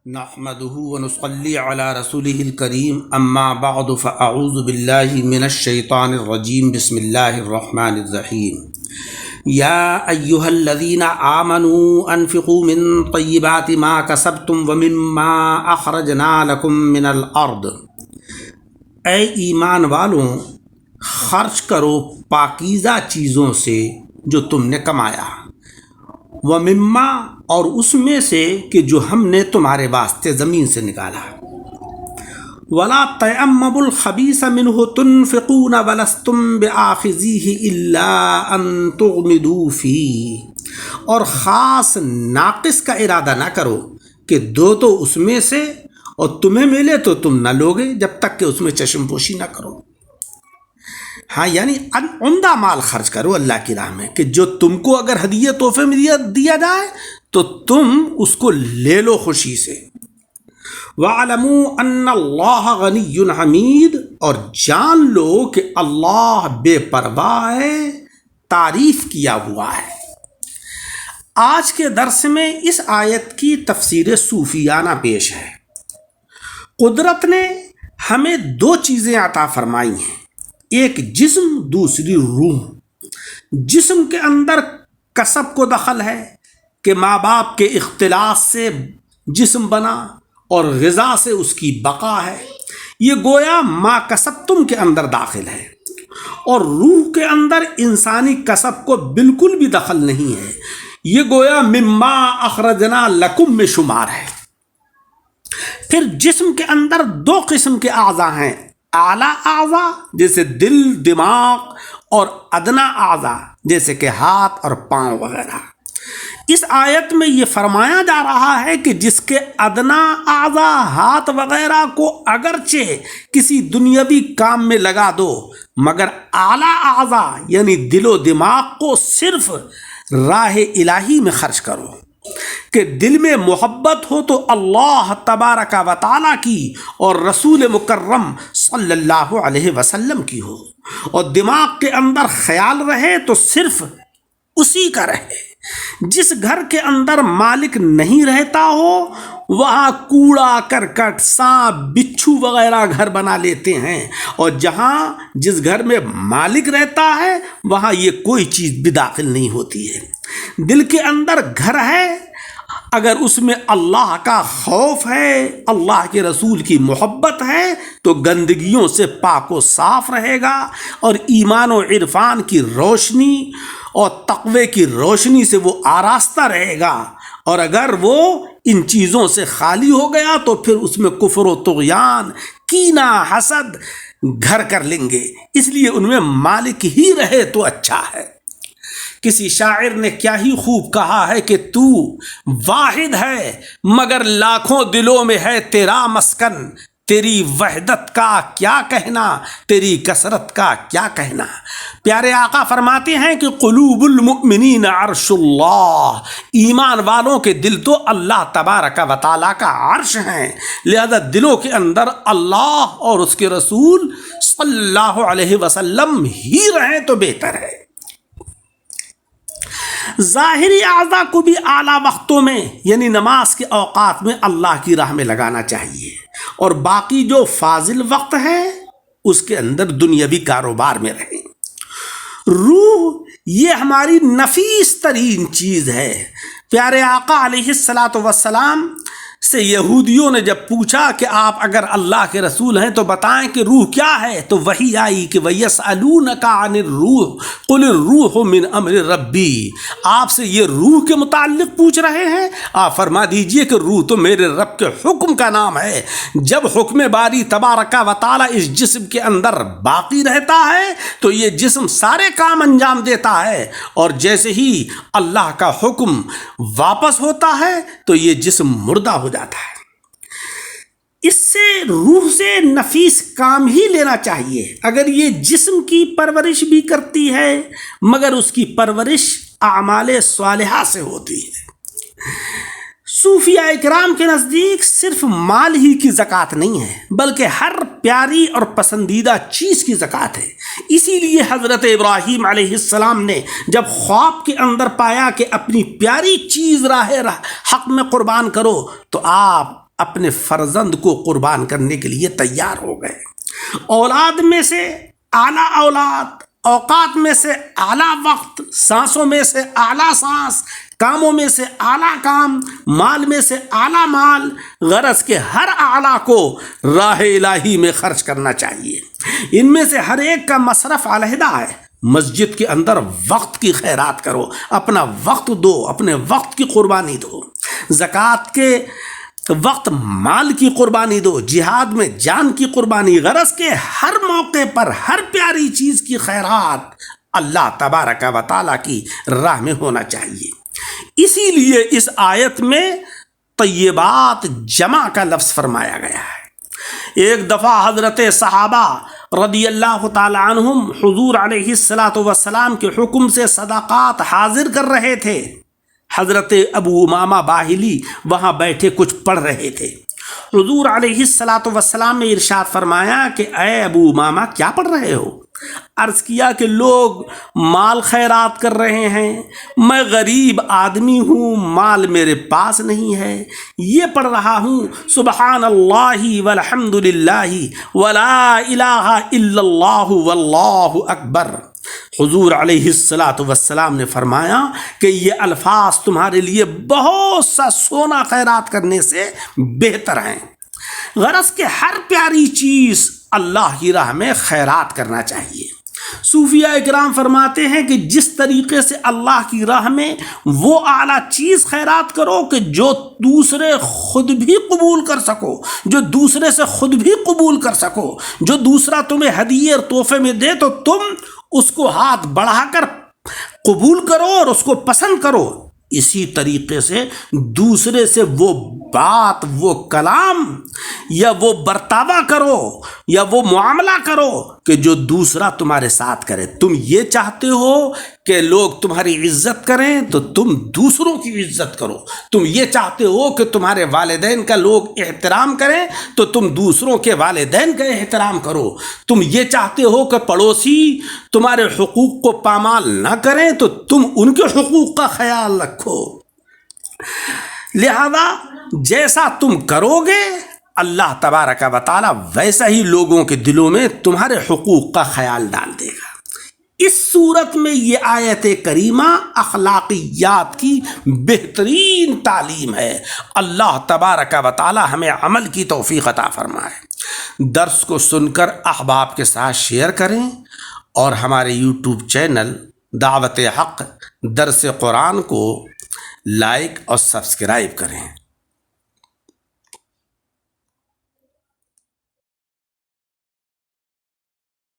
نحمده ونصلي على رسوله الكريم اما بعد فاعوذ بالله من الشيطان الرجيم بسم الله الرحمن الرحيم يا ايها الذين آمنوا انفقوا من طيبات ما كسبتم ومما اخرجنا لكم من الارض، اے ایمان والوں خرچ کرو پاکیزہ چیزوں سے جو تم نے کمایا، ومما اور اس میں سے کہ جو ہم نے تمہارے واسطے زمین سے نکالا، ولا تیمموا الخبیث منہ تنفقون ولستم بآخذیہ الا ان تغمضوا فیہ، اور خاص ناقص کا ارادہ نہ کرو کہ دو تو اس میں سے اور تمہیں ملے تو تم نہ لوگے جب تک کہ اس میں چشم پوشی نہ کرو۔ ہاں، یعنی عمدہ مال خرچ کرو اللہ کی راہ میں، کہ جو تم کو اگر ہدیہ تحفے میں دیا جائے تو تم اس کو لے لو خوشی سے۔ وَاعْلَمُوا أَنَّ اللَّهَ غَنِيٌّ حَمِيدٌ، اور جان لو کہ اللہ بے پرواہ ہے، تعریف کیا ہوا ہے۔ آج کے درس میں اس آیت کی تفسیر صوفیانہ پیش ہے۔ قدرت نے ہمیں دو چیزیں عطا فرمائی ہیں، ایک جسم، دوسری روح۔ جسم کے اندر کسب کو دخل ہے کہ ماں باپ کے اختلاط سے جسم بنا اور غذا سے اس کی بقا ہے، یہ گویا ما کسبتم کے اندر داخل ہے۔ اور روح کے اندر انسانی کسب کو بالکل بھی دخل نہیں ہے، یہ گویا مما اخرجنا لکم میں شمار ہے۔ پھر جسم کے اندر دو قسم کے اعضاء ہیں، اعلیٰ اعضاء جیسے دل، دماغ، اور ادنا اعضاء جیسے کہ ہاتھ اور پاؤں وغیرہ۔ اس آیت میں یہ فرمایا جا رہا ہے کہ جس کے ادنا اعضاء ہاتھ وغیرہ کو اگرچہ کسی دنیاوی کام میں لگا دو، مگر اعلیٰ اعضاء یعنی دل و دماغ کو صرف راہ الہی میں خرچ کرو، کہ دل میں محبت ہو تو اللہ تبارک و تعالیٰ کی اور رسول مکرم صلی اللہ علیہ وسلم کی ہو، اور دماغ کے اندر خیال رہے تو صرف اسی کا رہے۔ جس گھر کے اندر مالک نہیں رہتا ہو وہاں کوڑا کرکٹ، سانپ، بچھو وغیرہ گھر بنا لیتے ہیں، اور جس گھر میں مالک رہتا ہے وہاں یہ کوئی چیز بھی داخل نہیں ہوتی ہے۔ دل کے اندر گھر ہے، اگر اس میں اللہ کا خوف ہے، اللہ کے رسول کی محبت ہے تو گندگیوں سے پاک و صاف رہے گا، اور ایمان و عرفان کی روشنی اور تقوی کی روشنی سے وہ آراستہ رہے گا۔ اور اگر وہ ان چیزوں سے خالی ہو گیا تو پھر اس میں کفر و طغیان، کینہ، حسد گھر کر لیں گے۔ اس لیے ان میں مالک ہی رہے تو اچھا ہے۔ کسی شاعر نے کیا ہی خوب کہا ہے کہ تو واحد ہے مگر لاکھوں دلوں میں ہے تیرا مسکن، تیری وحدت کا کیا کہنا، تیری کثرت کا کیا کہنا۔ پیارے آقا فرماتے ہیں کہ قلوب المؤمنین عرش اللہ، ایمان والوں کے دل تو اللہ تبارک و تعالیٰ کا عرش ہیں، لہذا دلوں کے اندر اللہ اور اس کے رسول صلی اللہ علیہ وسلم ہی رہیں تو بہتر ہے۔ ظاہری اعضاء کو بھی اعلیٰ وقتوں میں یعنی نماز کے اوقات میں اللہ کی راہ میں لگانا چاہیے، اور باقی جو فاضل وقت ہے اس کے اندر دنیاوی کاروبار میں رہیں۔ روح یہ ہماری نفیس ترین چیز ہے۔ پیارے آقا علیہ الصلاۃ والسلام سے یہودیوں نے جب پوچھا کہ آپ اگر اللہ کے رسول ہیں تو بتائیں کہ روح کیا ہے، تو وحی آئی کہ وَيَسْأَلُونَكَ عَنِ الرُّوحِ قُلِ الرُّوحُ مِنْ أَمْرِ رَبِّي، آپ سے یہ روح کے متعلق پوچھ رہے ہیں، آپ فرما دیجئے کہ روح تو میرے رب کے حکم کا نام ہے۔ جب حکم باری تبارک و تعالیٰ اس جسم کے اندر باقی رہتا ہے تو یہ جسم سارے کام انجام دیتا ہے، اور جیسے ہی اللہ کا حکم واپس ہوتا ہے تو یہ جسم مردہ ہو جاتا ہے۔ اس سے روح سے نفیس کام ہی لینا چاہیے۔ اگر یہ جسم کی پرورش بھی کرتی ہے مگر اس کی پرورش اعمال صالحہ سے ہوتی ہے۔ صوفیہ اکرام کے نزدیک صرف مال ہی کی زکوٰۃ نہیں ہے بلکہ ہر پیاری اور پسندیدہ چیز کی زکوٰۃ ہے۔ اسی لیے حضرت ابراہیم علیہ السلام نے جب خواب کے اندر پایا کہ اپنی پیاری چیز راہ حق میں قربان کرو تو آپ اپنے فرزند کو قربان کرنے کے لیے تیار ہو گئے. اولاد میں سے اعلیٰ اولاد، اوقات میں سے اعلیٰ وقت، سانسوں میں سے اعلیٰ سانس، کاموں میں سے اعلیٰ کام، مال میں سے اعلیٰ مال، غرض کے ہر اعلیٰ کو راہ الہی میں خرچ کرنا چاہیے. ان میں سے ہر ایک کا مصرف علیحدہ ہے. مسجد کے اندر وقت کی خیرات کرو، اپنا وقت دو، اپنے وقت کی قربانی دو. زکوٰۃ کے وقت مال کی قربانی دو، جہاد میں جان کی قربانی. غرض کے ہر موقع پر ہر پیاری چیز کی خیرات اللہ تبارک و تعالیٰ کی راہ میں ہونا چاہیے. اسی لیے اس آیت میں طیبات جمع کا لفظ فرمایا گیا ہے. ایک دفعہ حضرت صحابہ رضی اللہ تعالی عنہم حضور علیہ الصلاۃ والسلام کے حکم سے صدقات حاضر کر رہے تھے. حضرت ابو امامہ باہلی وہاں بیٹھے کچھ پڑھ رہے تھے. حضور علیہ الصلاۃ والسلام نے ارشاد فرمایا کہ اے ابو امامہ کیا پڑھ رہے ہو؟ عرض کیا کہ لوگ مال خیرات کر رہے ہیں، میں غریب آدمی ہوں، مال میرے پاس نہیں ہے، یہ پڑھ رہا ہوں سبحان اللہ والحمد للہ ولا الہ الا اللہ واللہ اکبر. حضور علیہ الصلاۃ والسلام نے فرمایا کہ یہ الفاظ تمہارے لیے بہت سا سونا خیرات کرنے سے بہتر ہیں. غرض کہ ہر پیاری چیز اللہ کی راہ میں خیرات کرنا چاہیے. صوفیاء اکرام فرماتے ہیں کہ جس طریقے سے اللہ کی راہ میں وہ اعلیٰ چیز خیرات کرو کہ جو دوسرے خود بھی قبول کر سکو، جو دوسرے سے خود بھی قبول کر سکو، جو دوسرا تمہیں ہدیے اور تحفے میں دے تو تم اس کو ہاتھ بڑھا کر قبول کرو اور اس کو پسند کرو. اسی طریقے سے دوسرے سے وہ بات، وہ کلام یا وہ برتاوا کرو یا وہ معاملہ کرو کہ جو دوسرا تمہارے ساتھ کرے. تم یہ چاہتے ہو کہ لوگ تمہاری عزت کریں تو تم دوسروں کی عزت کرو. تم یہ چاہتے ہو کہ تمہارے والدین کا لوگ احترام کریں تو تم دوسروں کے والدین کا احترام کرو. تم یہ چاہتے ہو کہ پڑوسی تمہارے حقوق کو پامال نہ کریں تو تم ان کے حقوق کا خیال رکھو. لہذا جیسا تم کرو گے اللہ تبارک و تعالی ویسا ہی لوگوں کے دلوں میں تمہارے حقوق کا خیال ڈال دے گا. اس صورت میں یہ آیت کریمہ اخلاقیات کی بہترین تعلیم ہے. اللہ تبارک و تعالی ہمیں عمل کی توفیق عطا فرمائے. درس کو سن کر احباب کے ساتھ شیئر کریں اور ہمارے یوٹیوب چینل دعوت حق درس قرآن کو لائک اور سبسکرائب کریں.